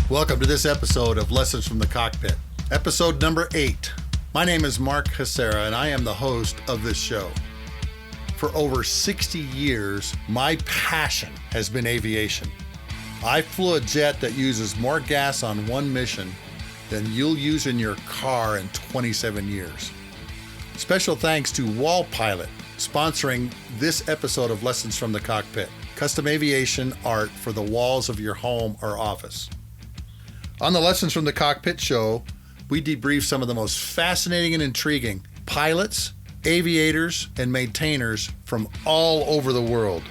Welcome to this episode of Lessons from the Cockpit, episode number 8. My name is Mark Hasera, and I am the host of this show. For over 60 years, my passion has been aviation. I flew a jet that uses more gas on one mission than you'll use in your car in 27 years. Special thanks to Wall Pilot, sponsoring this episode of Lessons from the Cockpit, custom aviation art for the walls of your home or office. On the Lessons from the Cockpit show, we debrief some of the most fascinating and intriguing pilots, aviators, and maintainers from all over the world.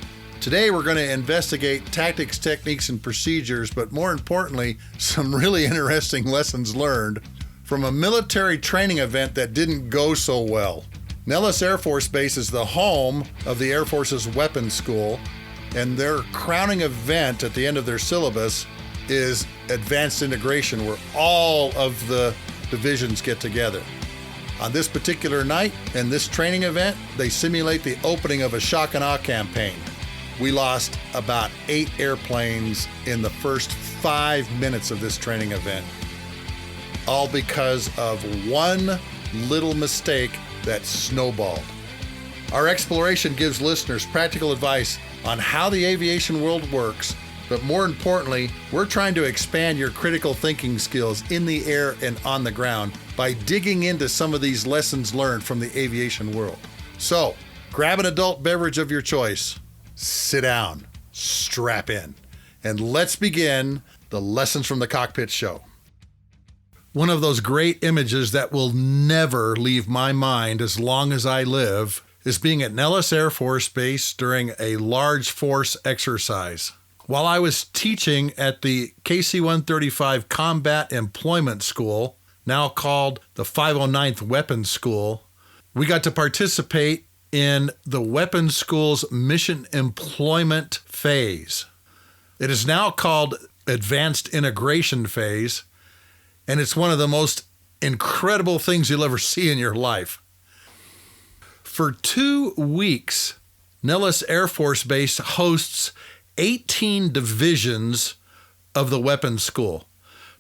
Today, we're going to investigate tactics, techniques, and procedures, but more importantly, some really interesting lessons learned from a military training event that didn't go so well. Nellis Air Force Base is the home of the Air Force's weapons school, and their crowning event at the end of their syllabus is advanced integration, where all of the divisions get together. On this particular night and this training event, they simulate the opening of a shock and awe campaign. We lost about 8 airplanes in the first 5 minutes of this training event, all because of one little mistake that snowballed. Our exploration gives listeners practical advice on how the aviation world works, but more importantly, we're trying to expand your critical thinking skills in the air and on the ground by digging into some of these lessons learned from the aviation world. So, grab an adult beverage of your choice, sit down, strap in, and let's begin the Lessons from the Cockpit show. One of those great images that will never leave my mind as long as I live is being at Nellis Air Force Base during a large force exercise. While I was teaching at the KC-135 Combat Employment School, now called the 509th Weapons School, we got to participate in the Weapons School's mission employment phase. It is now called Advanced Integration Phase, and it's one of the most incredible things you'll ever see in your life. For 2 weeks, Nellis Air Force Base hosts 18 divisions of the weapons school.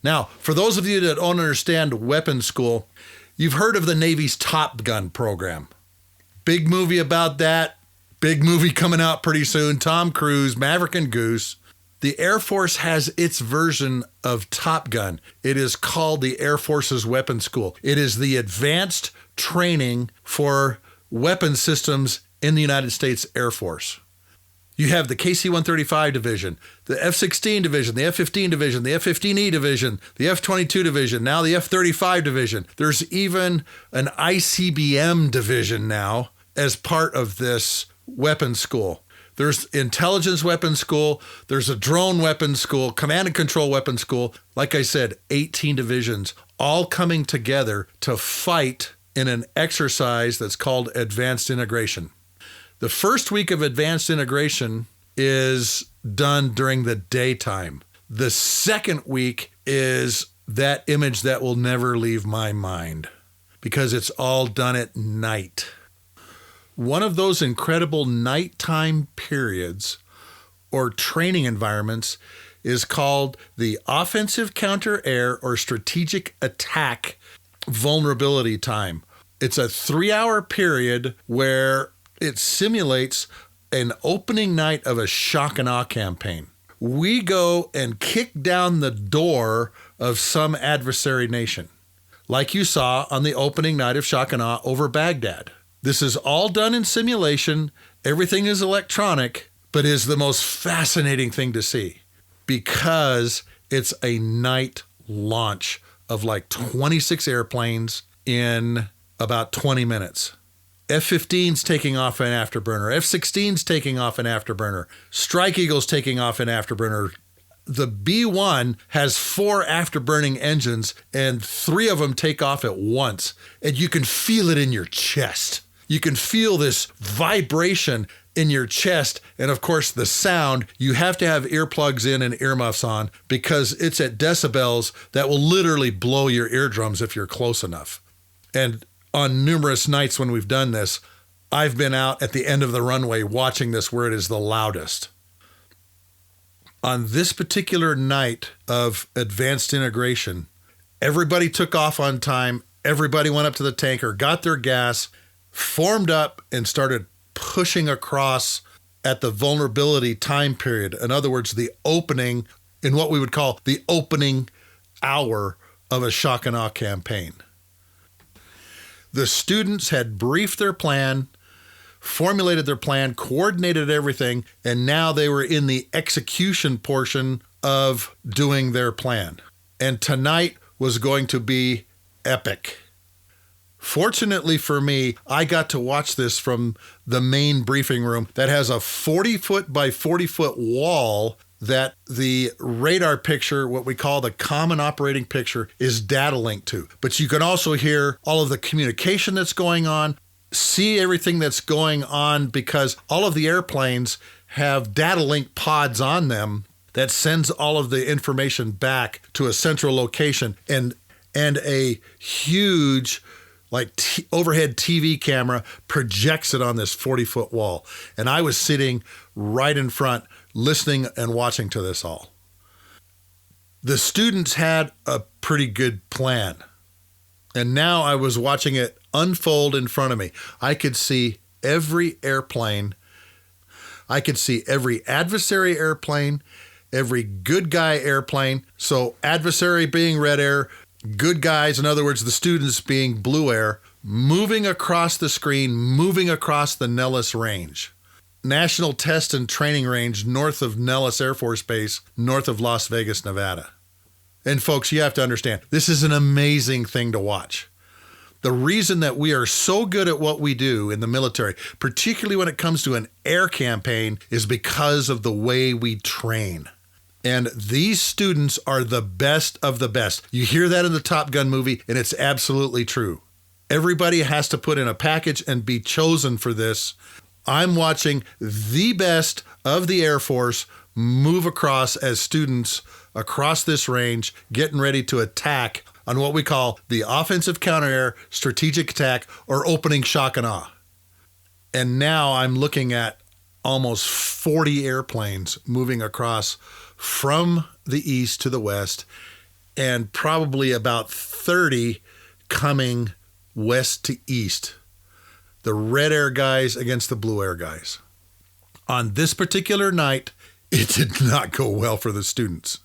Now, for those of you that don't understand weapons school, you've heard of the Navy's Top Gun program. Big movie about that. Big movie coming out pretty soon. Tom Cruise, Maverick and Goose. The Air Force has its version of Top Gun. It is called the Air Force's Weapons School. It is the advanced training for weapon systems in the United States Air Force. You have the KC-135 division, the F-16 division, the F-15 division, the F-15E division, the F-22 division, now the F-35 division. There's even an ICBM division now as part of this weapons school. There's intelligence weapons school, there's a drone weapons school, command and control weapons school. Like I said, 18 divisions all coming together to fight in an exercise that's called advanced integration. The first week of advanced integration is done during the daytime. The second week is that image that will never leave my mind because it's all done at night. One of those incredible nighttime periods or training environments is called the offensive counter-air or strategic attack vulnerability time. It's a 3-hour period where it simulates an opening night of a shock and awe campaign. We go and kick down the door of some adversary nation, like you saw on the opening night of shock and awe over Baghdad. This is all done in simulation. Everything is electronic, but is the most fascinating thing to see because it's a night launch of like 26 airplanes in about 20 minutes. F-15's taking off an afterburner. F-16's taking off an afterburner. Strike Eagle's taking off an afterburner. The B-1 has 4 afterburning engines, and 3 of them take off at once. And you can feel it in your chest. You can feel this vibration in your chest. And of course, the sound, you have to have earplugs in and earmuffs on because it's at decibels that will literally blow your eardrums if you're close enough. And on numerous nights when we've done this, I've been out at the end of the runway watching this where it is the loudest. On this particular night of advanced integration, everybody took off on time. Everybody went up to the tanker, got their gas, formed up, and started pushing across at the vulnerability time period. In other words, the opening, in what we would call the opening hour of a shock and awe campaign. The students had briefed their plan, formulated their plan, coordinated everything, and now they were in the execution portion of doing their plan. And tonight was going to be epic. Fortunately for me, I got to watch this from the main briefing room that has a 40-foot by 40-foot wall that the radar picture, what we call the common operating picture, is data linked to. But you can also hear all of the communication that's going on, see everything that's going on, because all of the airplanes have data link pods on them that sends all of the information back to a central location, and a huge overhead TV camera projects it on this 40-foot wall. And I was sitting right in front, listening and watching to this all. The students had a pretty good plan. And now I was watching it unfold in front of me. I could see every airplane. I could see every adversary airplane, every good guy airplane. So adversary being red air, good guys, in other words, the students being blue air, moving across the screen, moving across the Nellis range. National Test and Training Range north of Nellis Air Force Base, north of Las Vegas, Nevada. And folks, you have to understand, this is an amazing thing to watch. The reason that we are so good at what we do in the military, particularly when it comes to an air campaign, is because of the way we train. And these students are the best of the best. You hear that in the Top Gun movie, and it's absolutely true. Everybody has to put in a package and be chosen for this. I'm watching the best of the Air Force move across as students across this range, getting ready to attack on what we call the offensive counter-air strategic attack, or opening shock and awe. And now I'm looking at almost 40 airplanes moving across from the east to the west, and probably about 30 coming west to east. The red air guys against the blue air guys. On this particular night, it did not go well for the students.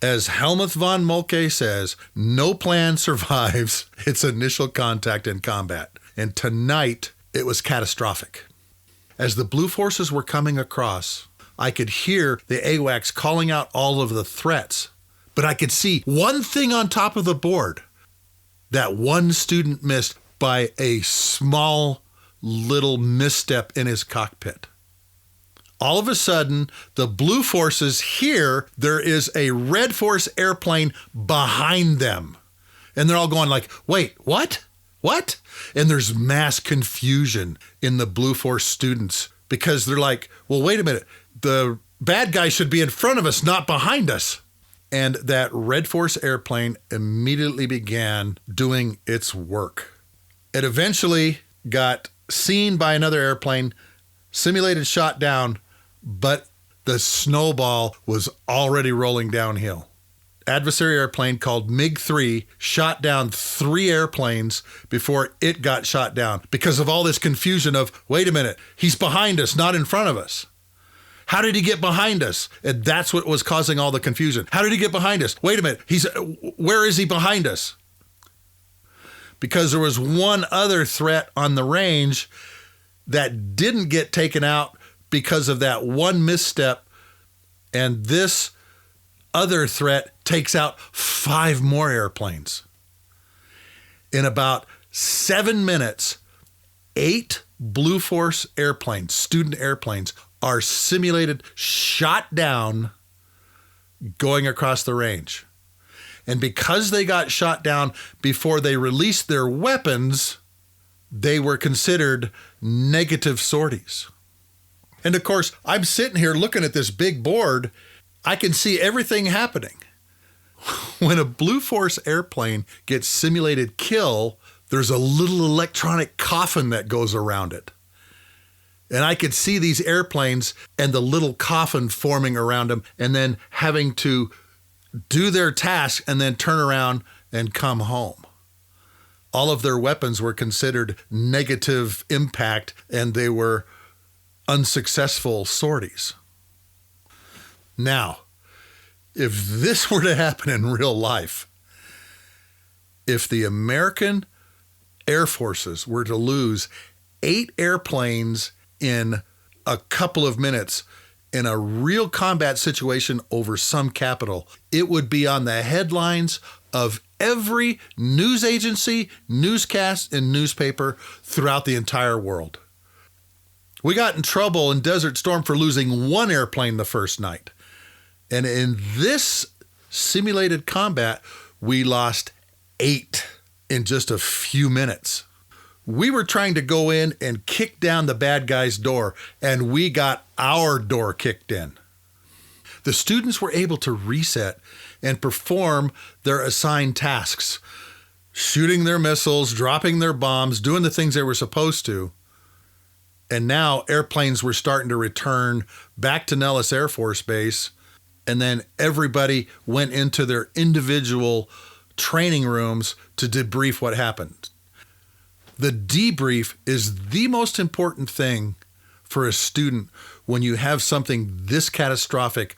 As Helmuth von Moltke says, no plan survives its initial contact in combat. And tonight, it was catastrophic. As the blue forces were coming across, I could hear the AWACS calling out all of the threats, but I could see one thing on top of the board that one student missed by a small little misstep in his cockpit. All of a sudden, the blue forces hear there is a red force airplane behind them. And they're all going like, wait, what? What? And there's mass confusion in the blue force students, because they're like, well, wait a minute. The bad guy should be in front of us, not behind us. And that red force airplane immediately began doing its work. It eventually got seen by another airplane, simulated shot down, but the snowball was already rolling downhill. Adversary airplane called MiG-3 shot down 3 airplanes before it got shot down, because of all this confusion of, wait a minute, he's behind us, not in front of us. How did he get behind us? And that's what was causing all the confusion. How did he get behind us? Wait a minute, where is he behind us? Because there was one other threat on the range that didn't get taken out because of that one misstep, and this other threat takes out 5 more airplanes. In about 7 minutes, 8 Blue Force airplanes, student airplanes, are simulated shot down going across the range. And because they got shot down before they released their weapons, they were considered negative sorties. And of course, I'm sitting here looking at this big board. I can see everything happening. When a Blue Force airplane gets simulated kill, there's a little electronic coffin that goes around it. And I could see these airplanes and the little coffin forming around them and then having to do their task and then turn around and come home. All of their weapons were considered negative impact and they were unsuccessful sorties. Now, if this were to happen in real life, if the American Air Forces were to lose 8 airplanes in a couple of minutes in a real combat situation over some capital, it would be on the headlines of every news agency, newscast, and newspaper throughout the entire world. We got in trouble in Desert Storm for losing 1 airplane the first night. And in this simulated combat, we lost 8 in just a few minutes. We were trying to go in and kick down the bad guy's door, and we got our door kicked in. The students were able to reset and perform their assigned tasks, shooting their missiles, dropping their bombs, doing the things they were supposed to. And now airplanes were starting to return back to Nellis Air Force Base, and then everybody went into their individual training rooms to debrief what happened. The debrief is the most important thing for a student when you have something this catastrophic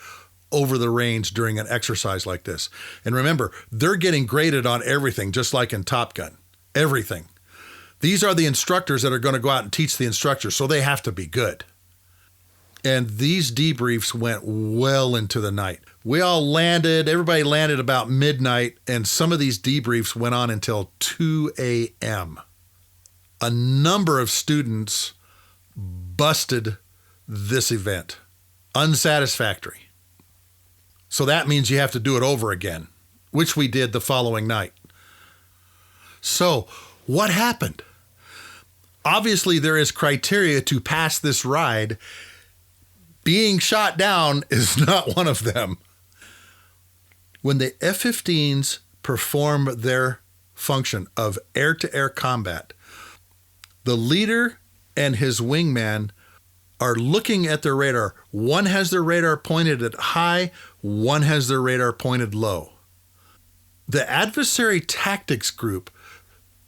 over the range during an exercise like this. And remember, they're getting graded on everything, just like in Top Gun. Everything. These are the instructors that are going to go out and teach the instructors, so they have to be good. And these debriefs went well into the night. We all landed, everybody landed about midnight, and some of these debriefs went on until 2 a.m. A number of students busted this event. Unsatisfactory. So that means you have to do it over again, which we did the following night. So what happened? Obviously, there is criteria to pass this ride. Being shot down is not one of them. When the F-15s perform their function of air-to-air combat, the leader and his wingman are looking at their radar. One has their radar pointed at high, one has their radar pointed low. The adversary tactics group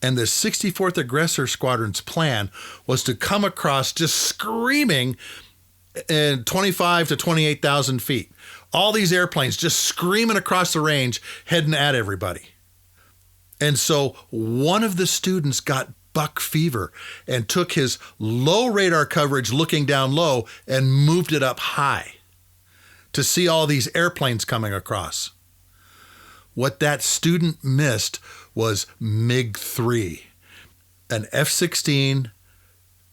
and the 64th Aggressor Squadron's plan was to come across just screaming in 25 to 28,000 feet. All these airplanes just screaming across the range, heading at everybody. And so one of the students got buck fever and took his low radar coverage looking down low and moved it up high to see all these airplanes coming across. What that student missed was MiG-3, an F-16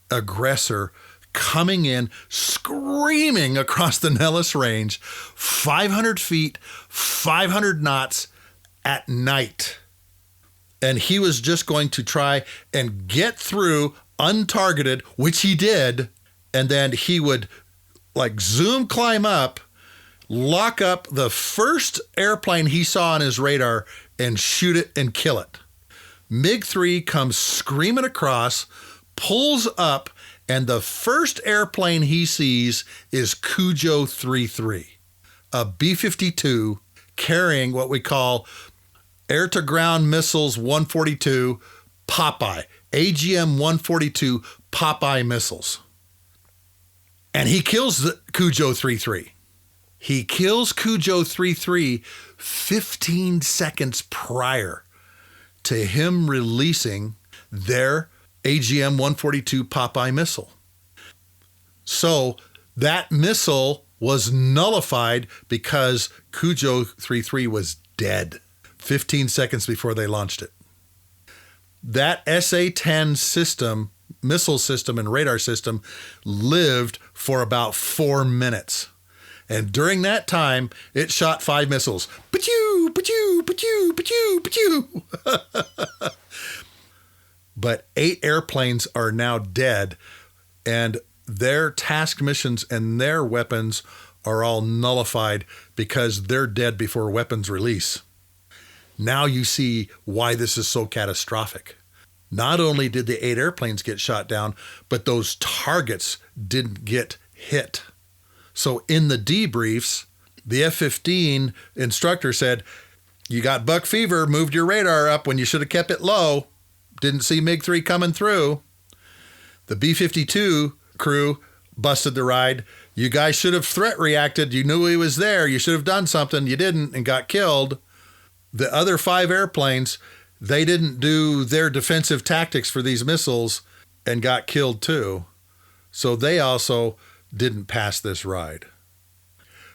aggressor coming in, screaming across the Nellis Range, 500 feet, 500 knots at night. And he was just going to try and get through untargeted, which he did, and then he would like zoom climb up, lock up the first airplane he saw on his radar and shoot it and kill it. MiG-3 comes screaming across, pulls up, and the first airplane he sees is Cujo 33, a B-52 carrying what we call air-to-ground missiles 142 Popeye, AGM-142 Popeye missiles. And he kills the Cujo 33. He kills Cujo 33 15 seconds prior to him releasing their AGM-142 Popeye missile. So that missile was nullified because Cujo 33 was dead 15 seconds before they launched it. That SA-10 system, missile system and radar system lived for about 4 minutes. And during that time, it shot 5 missiles. Pa-choo, pa-choo, pa-choo, pa-choo, pa-choo. But 8 airplanes are now dead, and their task missions and their weapons are all nullified because they're dead before weapons release. Now you see why this is so catastrophic. Not only did the 8 airplanes get shot down, but those targets didn't get hit. So in the debriefs, the F-15 instructor said, you got buck fever, moved your radar up when you should have kept it low. Didn't see MiG-3 coming through. The B-52 crew busted the ride. You guys should have threat reacted. You knew he was there. You should have done something. You didn't and got killed. The other 5 airplanes, they didn't do their defensive tactics for these missiles and got killed too. So they also didn't pass this ride.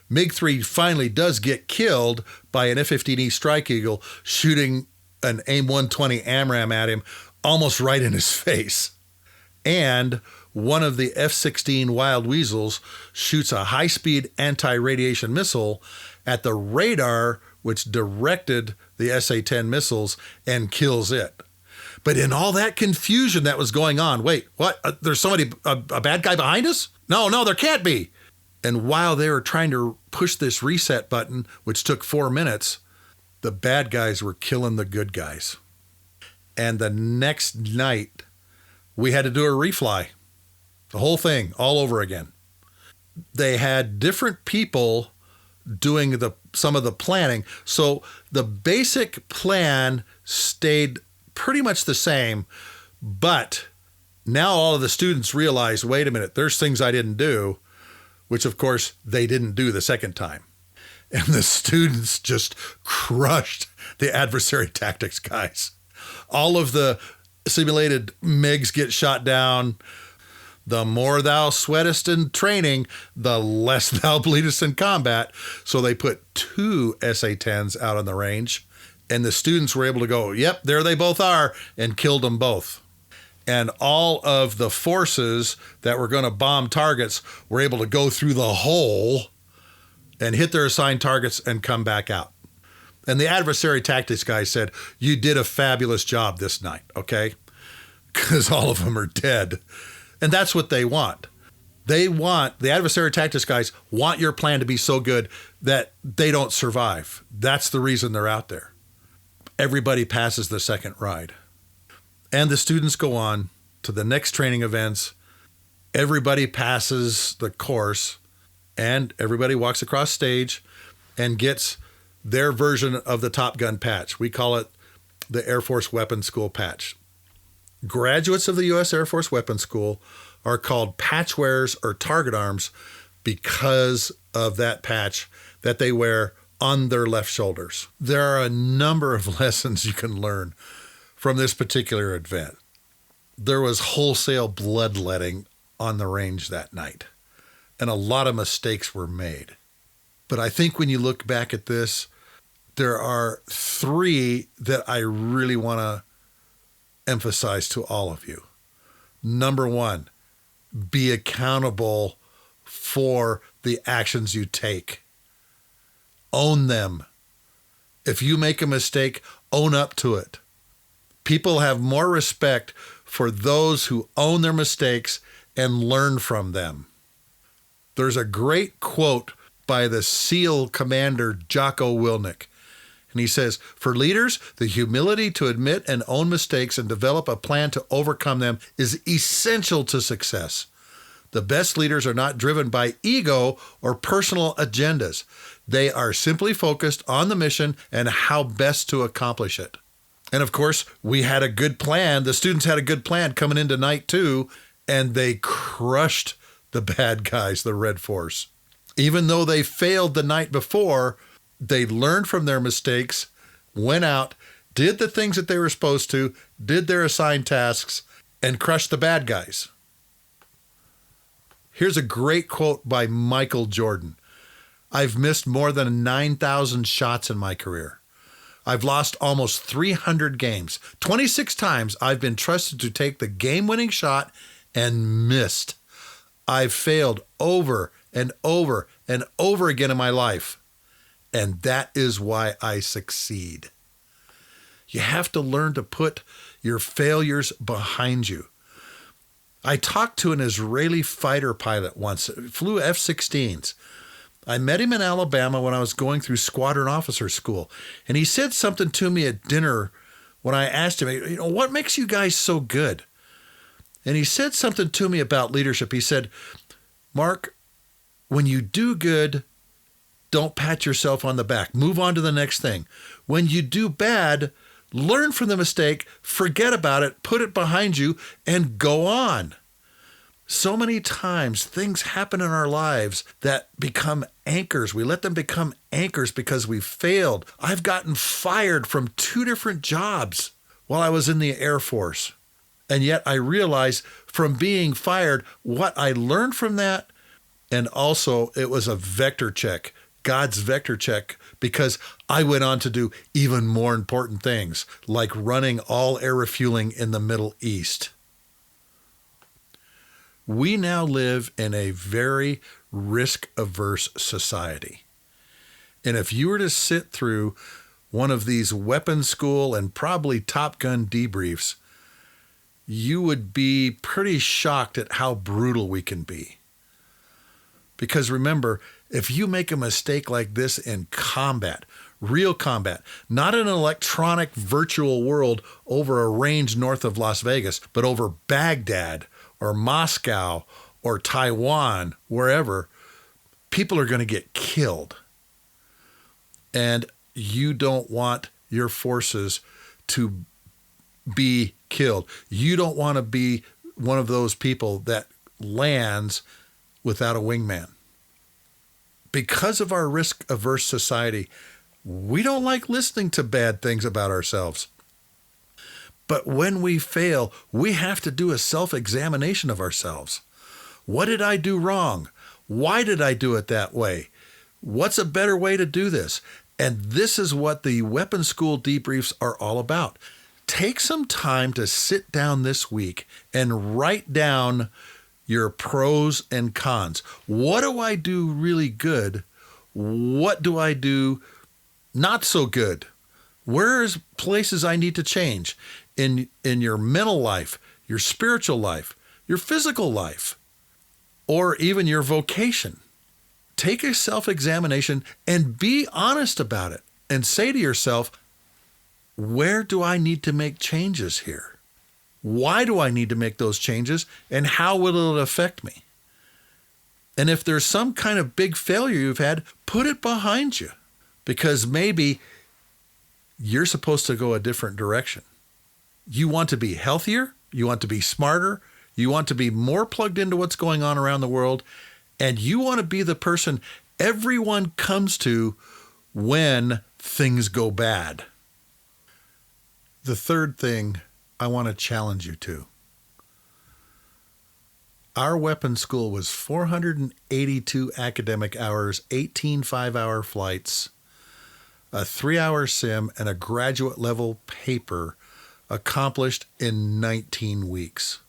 MiG-3 finally does get killed by an F-15E Strike Eagle shooting an AIM-120 AMRAAM at him almost right in his face. And one of the F-16 Wild Weasels shoots a high-speed anti-radiation missile at the radar which directed the SA-10 missiles and kills it. But in all that confusion that was going on, wait, what? There's somebody, a bad guy behind us? No, there can't be. And while they were trying to push this reset button, which took 4 minutes, the bad guys were killing the good guys. And the next night, we had to do a refly. The whole thing, all over again. They had different people doing some of the planning. So the basic plan stayed pretty much the same, but now all of the students realized, wait a minute, there's things I didn't do, which of course they didn't do the second time. And the students just crushed the adversary tactics guys. All of the simulated MiGs get shot down. The more thou sweatest in training, the less thou bleedest in combat. So they put 2 SA-10s out on the range, and the students were able to go, yep, there they both are, and killed them both. And all of the forces that were going to bomb targets were able to go through the hole and hit their assigned targets and come back out. And the adversary tactics guy said, you did a fabulous job this night, okay? Because all of them are dead. And that's what they want. The adversary tactics guys want your plan to be so good that they don't survive. That's the reason they're out there. Everybody passes the second ride. And the students go on to the next training events. Everybody passes the course, and everybody walks across stage and gets their version of the Top Gun patch. We call it the Air Force Weapons School patch. Graduates of the U.S. Air Force Weapons School are called patch wearers or target arms because of that patch that they wear on their left shoulders. There are a number of lessons you can learn from this particular event. There was wholesale bloodletting on the range that night, and a lot of mistakes were made. But I think when you look back at this, there are 3 that I really want to emphasize to all of you. Number 1, be accountable for the actions you take. Own them. If you make a mistake, own up to it. People have more respect for those who own their mistakes and learn from them. There's a great quote by the SEAL commander Jocko Willink. And he says, for leaders, the humility to admit and own mistakes and develop a plan to overcome them is essential to success. The best leaders are not driven by ego or personal agendas. They are simply focused on the mission and how best to accomplish it. And of course, we had a good plan. The students had a good plan coming into night 2, and they crushed the bad guys, the Red Force. Even though they failed the night before, they learned from their mistakes, went out, did the things that they were supposed to, did their assigned tasks, and crushed the bad guys. Here's a great quote by Michael Jordan. I've missed more than 9,000 shots in my career. I've lost almost 300 games. 26 times I've been trusted to take the game-winning shot and missed. I've failed over and over and over again in my life. And that is why I succeed. You have to learn to put your failures behind you. I talked to an Israeli fighter pilot once, flew F-16s. I met him in Alabama when I was going through squadron officer school, and he said something to me at dinner when I asked him, what makes you guys so good? And he said something to me about leadership. He said, Mark, when you do good, don't pat yourself on the back. Move on to the next thing. When you do bad, learn from the mistake, forget about it, put it behind you, and go on. So many times things happen in our lives that become anchors. We let them become anchors because we failed. I've gotten fired from 2 different jobs while I was in the Air Force. And yet I realized from being fired what I learned from that. And also it was a vector check, God's vector check, because I went on to do even more important things, like running all air refueling in the Middle East. We now live in a very risk-averse society. And if you were to sit through one of these weapons school and probably Top Gun debriefs, you would be pretty shocked at how brutal we can be. Because remember, if you make a mistake like this in combat, real combat, not in an electronic virtual world over a range north of Las Vegas, but over Baghdad or Moscow or Taiwan, wherever, people are going to get killed. And you don't want your forces to be killed. You don't want to be one of those people that lands without a wingman. Because of our risk-averse society, we don't like listening to bad things about ourselves. But when we fail, we have to do a self-examination of ourselves. What did I do wrong? Why did I do it that way? What's a better way to do this? And this is what the weapons school debriefs are all about. Take some time to sit down this week and write down your pros and cons. What do I do really good? What do I do not so good? Where's places I need to change in your mental life, your spiritual life, your physical life, or even your vocation? Take a self-examination and be honest about it and say to yourself, where do I need to make changes here? Why do I need to make those changes? And how will it affect me? And if there's some kind of big failure you've had, put it behind you, because maybe you're supposed to go a different direction. You want to be healthier. You want to be smarter. You want to be more plugged into what's going on around the world. And you want to be the person everyone comes to when things go bad. The third thing I want to challenge you to. Our weapons school was 482 academic hours, 18 5-hour flights, a 3-hour sim, and a graduate level paper accomplished in 19 weeks.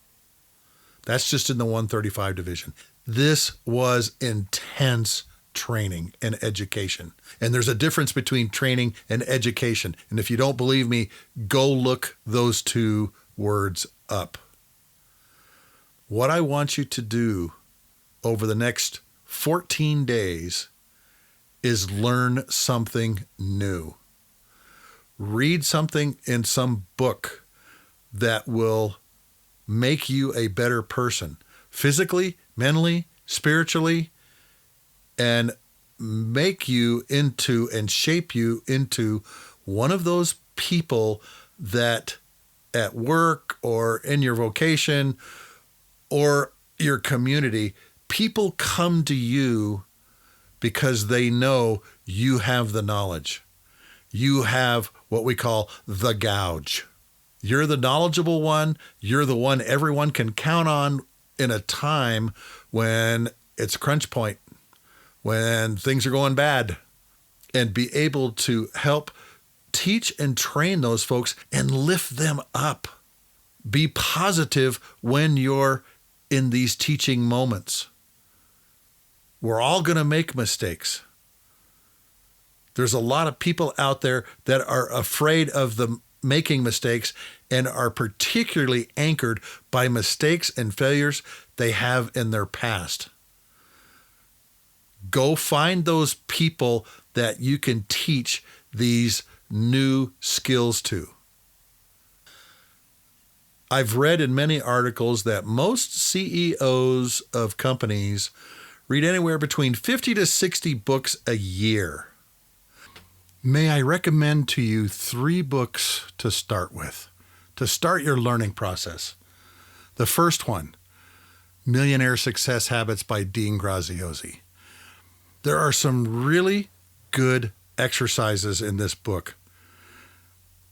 That's just in the 135 division. This was intense training and education. And there's a difference between training and education. And if you don't believe me, go look those two words up. What I want you to do over the next 14 days is learn something new. Read something in some book that will make you a better person, physically, mentally, spiritually, and make you into and shape you into one of those people that at work or in your vocation or your community, people come to you because they know you have the knowledge. You have what we call the gouge. You're the knowledgeable one. You're the one everyone can count on in a time when it's crunch point, when things are going bad, and be able to help teach and train those folks and lift them up. Be positive when you're in these teaching moments. We're all going to make mistakes. There's a lot of people out there that are afraid of the making mistakes and are particularly anchored by mistakes and failures they have in their past. Go find those people that you can teach these new skills to. I've read in many articles that most CEOs of companies read anywhere between 50 to 60 books a year. May I recommend to you 3 books to start with, to start your learning process. The first one, Millionaire Success Habits by Dean Graziosi. There are some really good exercises in this book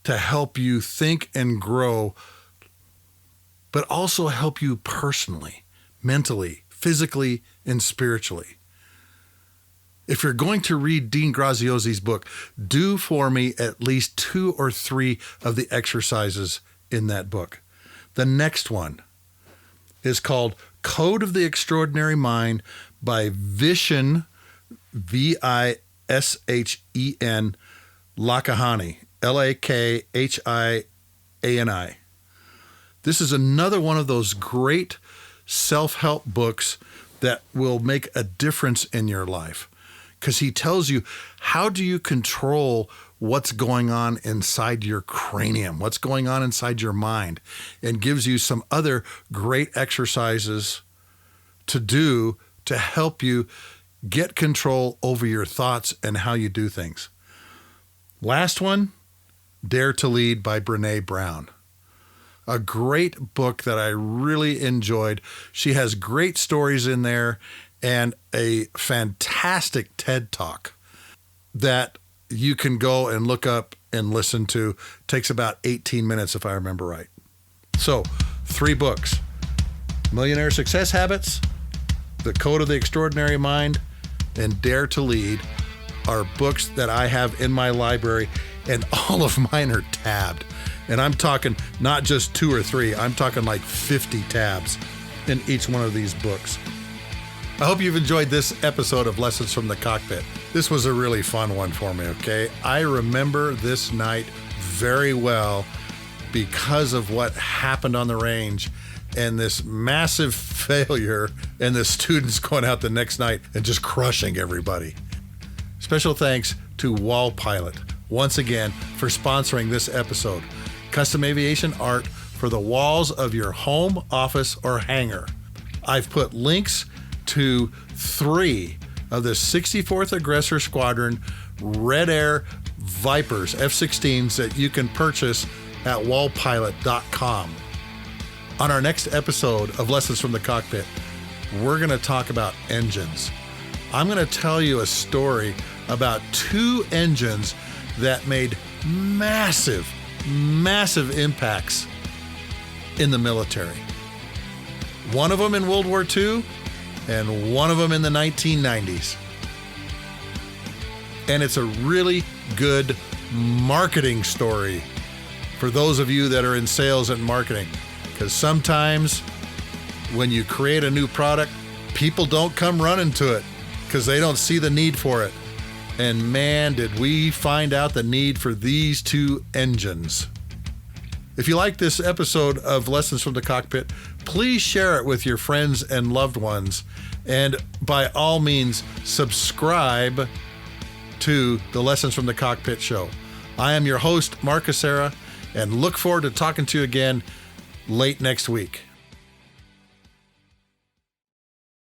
to help you think and grow, but also help you personally, mentally, physically, and spiritually. If you're going to read Dean Graziosi's book, do for me at least 2 or 3 of the exercises in that book. The next one is called Code of the Extraordinary Mind by Vishen, Vishen Lakhiani, Lakhiani. This is another one of those great self-help books that will make a difference in your life, because he tells you, how do you control what's going on inside your cranium, what's going on inside your mind, and gives you some other great exercises to do to help you get control over your thoughts and how you do things. Last one, Dare to Lead by Brené Brown. A great book that I really enjoyed. She has great stories in there and a fantastic TED Talk that you can go and look up and listen to. Takes about 18 minutes if I remember right. So, 3 books. Millionaire Success Habits, The Code of the Extraordinary Mind, and Dare to Lead are books that I have in my library, and all of mine are tabbed. And I'm talking not just 2 or 3, I'm talking like 50 tabs in each one of these books. I hope you've enjoyed this episode of Lessons from the Cockpit. This was a really fun one for me, okay? I remember this night very well because of what happened on the range and this massive failure and the students going out the next night and just crushing everybody. Special thanks to Wall Pilot once again for sponsoring this episode. Custom aviation art for the walls of your home, office, or hangar. I've put links to 3 of the 64th Aggressor Squadron Red Air Vipers F-16s that you can purchase at wallpilot.com. On our next episode of Lessons from the Cockpit, we're going to talk about engines. I'm going to tell you a story about 2 engines that made massive impacts in the military. One of them in World War II and one of them in the 1990s. And it's a really good marketing story for those of you that are in sales and marketing. Because sometimes when you create a new product, people don't come running to it because they don't see the need for it. And man, did we find out the need for these 2 engines. If you like this episode of Lessons from the Cockpit, please share it with your friends and loved ones. And by all means, subscribe to the Lessons from the Cockpit show. I am your host, Mark Hasera, and look forward to talking to you again late next week.